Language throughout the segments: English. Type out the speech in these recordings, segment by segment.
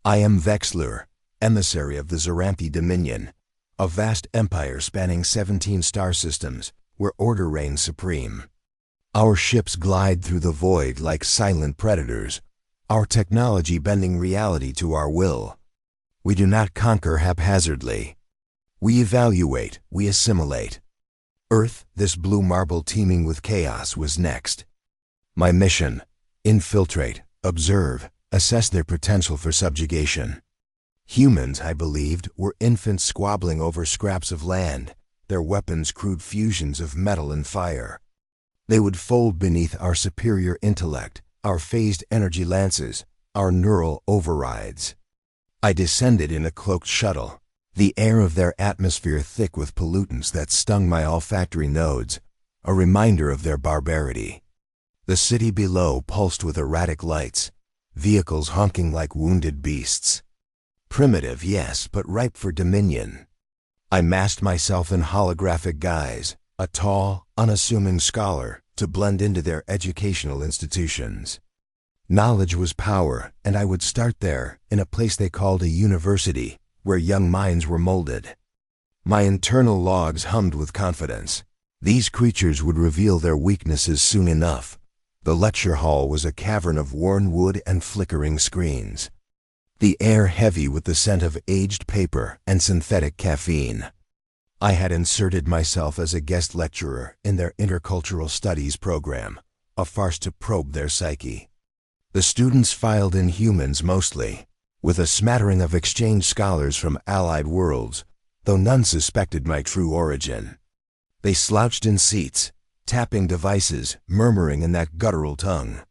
I am Vex'lar, emissary of the Zoranthi Dominion, a vast empire spanning 17 star systems where order reigns supreme. Our ships glide through the void like silent predators, our technology bending reality to our will. We do not conquer haphazardly. We evaluate, we assimilate. Earth, this blue marble teeming with chaos, was next. My mission: infiltrate, observe, assess their potential for subjugation. Humans, I believed, were infants squabbling over scraps of land, their weapons crude fusions of metal and fire. They would fold beneath our superior intellect, our phased energy lances, our neural overrides. I descended in a cloaked shuttle, the air of their atmosphere thick with pollutants that stung my olfactory nodes, a reminder of their barbarity. The city below pulsed with erratic lights, vehicles honking like wounded beasts. Primitive, yes, but ripe for dominion. I masked myself in holographic guise, a tall, unassuming scholar, to blend into their educational institutions. Knowledge was power, and I would start there, in a place they called a university, where young minds were molded. My internal logs hummed with confidence. These creatures would reveal their weaknesses soon enough. The lecture hall was a cavern of worn wood and flickering screens. The air heavy with the scent of aged paper and synthetic caffeine. I had inserted myself as a guest lecturer in their intercultural studies program, a farce to probe their psyche. The students filed in humans mostly, with a smattering of exchange scholars from allied worlds, though none suspected my true origin. They slouched in seats, tapping devices, murmuring in that guttural tongue.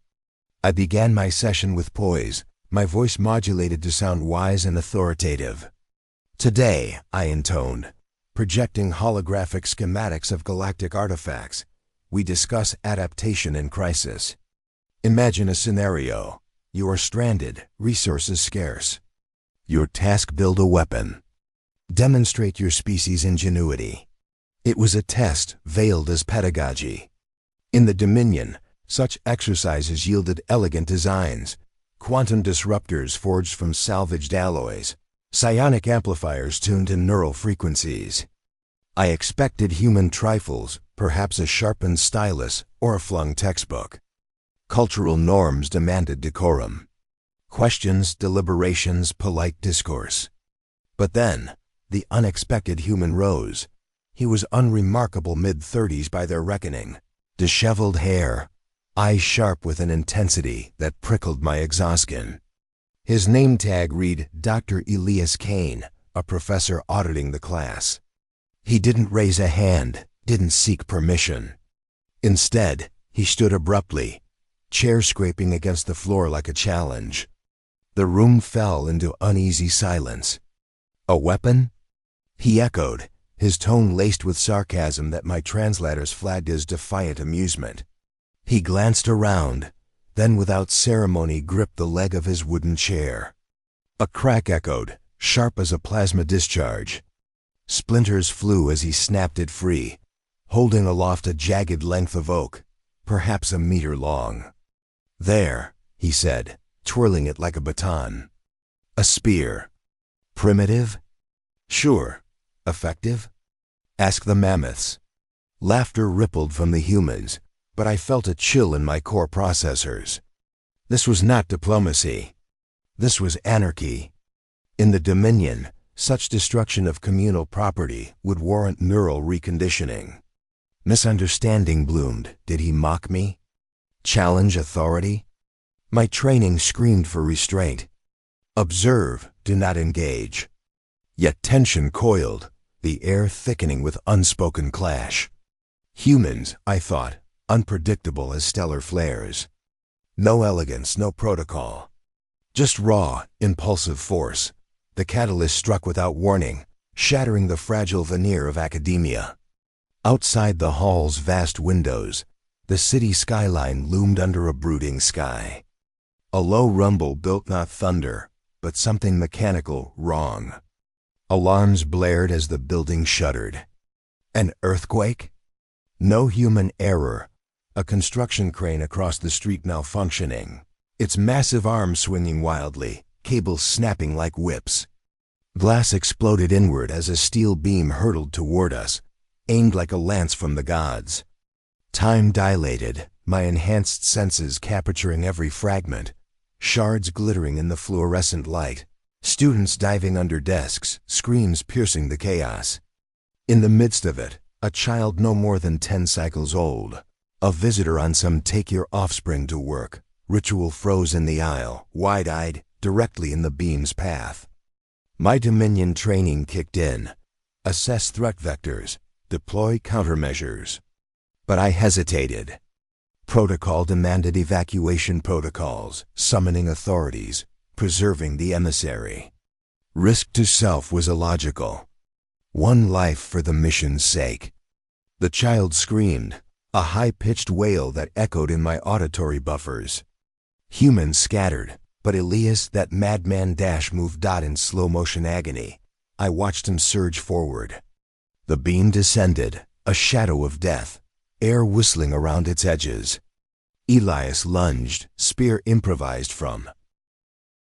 I began my session with poise, my voice modulated to sound wise and authoritative. Today, I intoned, projecting holographic schematics of galactic artifacts, we discuss adaptation in crisis. Imagine a scenario. You are stranded, resources scarce. Your task: build a weapon. Demonstrate your species' ingenuity. It was a test veiled as pedagogy. In the Dominion, such exercises yielded elegant designs, quantum disruptors forged from salvaged alloys, psionic amplifiers tuned to neural frequencies. I expected human trifles, perhaps a sharpened stylus or a flung textbook. Cultural norms demanded decorum. Questions, deliberations, polite discourse. But then, the unexpected human rose. He was unremarkable mid-30s by their reckoning, disheveled hair, eyes sharp with an intensity that prickled my exoskin. His name tag read Dr. Elias Kane, a professor auditing the class. He didn't raise a hand, didn't seek permission. Instead, he stood abruptly, chair scraping against the floor like a challenge. The room fell into uneasy silence. A weapon? He echoed, his tone laced with sarcasm that my translators flagged as defiant amusement. He glanced around, then without ceremony gripped the leg of his wooden chair. A crack echoed, sharp as a plasma discharge. Splinters flew as he snapped it free, holding aloft a jagged length of oak, perhaps a meter long. There, he said, twirling it like a baton. A spear. Primitive? Sure. Effective? Ask the mammoths. Laughter rippled from the humans, but I felt a chill in my core processors. This was not diplomacy. This was anarchy. In the Dominion, such destruction of communal property would warrant neural reconditioning. Misunderstanding bloomed. Did he mock me? Challenge authority? My training screamed for restraint. Observe, do not engage. Yet tension coiled, the air thickening with unspoken clash. Humans, I thought, unpredictable as stellar flares. No elegance, no protocol. Just raw, impulsive force. The catalyst struck without warning, shattering the fragile veneer of academia. Outside the hall's vast windows, the city skyline loomed under a brooding sky. A low rumble built not thunder, but something mechanical wrong. Alarms blared as the building shuddered. An earthquake? No human error. A construction crane across the street malfunctioning, its massive arms swinging wildly, cables snapping like whips. Glass exploded inward as a steel beam hurtled toward us, aimed like a lance from the gods. Time dilated, my enhanced senses capturing every fragment, shards glittering in the fluorescent light, students diving under desks, screams piercing the chaos. In the midst of it, a child no more than 10 cycles old, a visitor on some take your offspring to work, ritual froze in the aisle, wide-eyed, directly in the beam's path. My Dominion training kicked in. Assess threat vectors, deploy countermeasures. But I hesitated. Protocol demanded evacuation protocols, summoning authorities, preserving the emissary. Risk to self was illogical. One life for the mission's sake. The child screamed, a high-pitched wail that echoed in my auditory buffers. Humans scattered, but Elias, that madman dash, moved in slow-motion agony. I watched him surge forward. The beam descended, a shadow of death, air whistling around its edges. Elias lunged, spear improvised from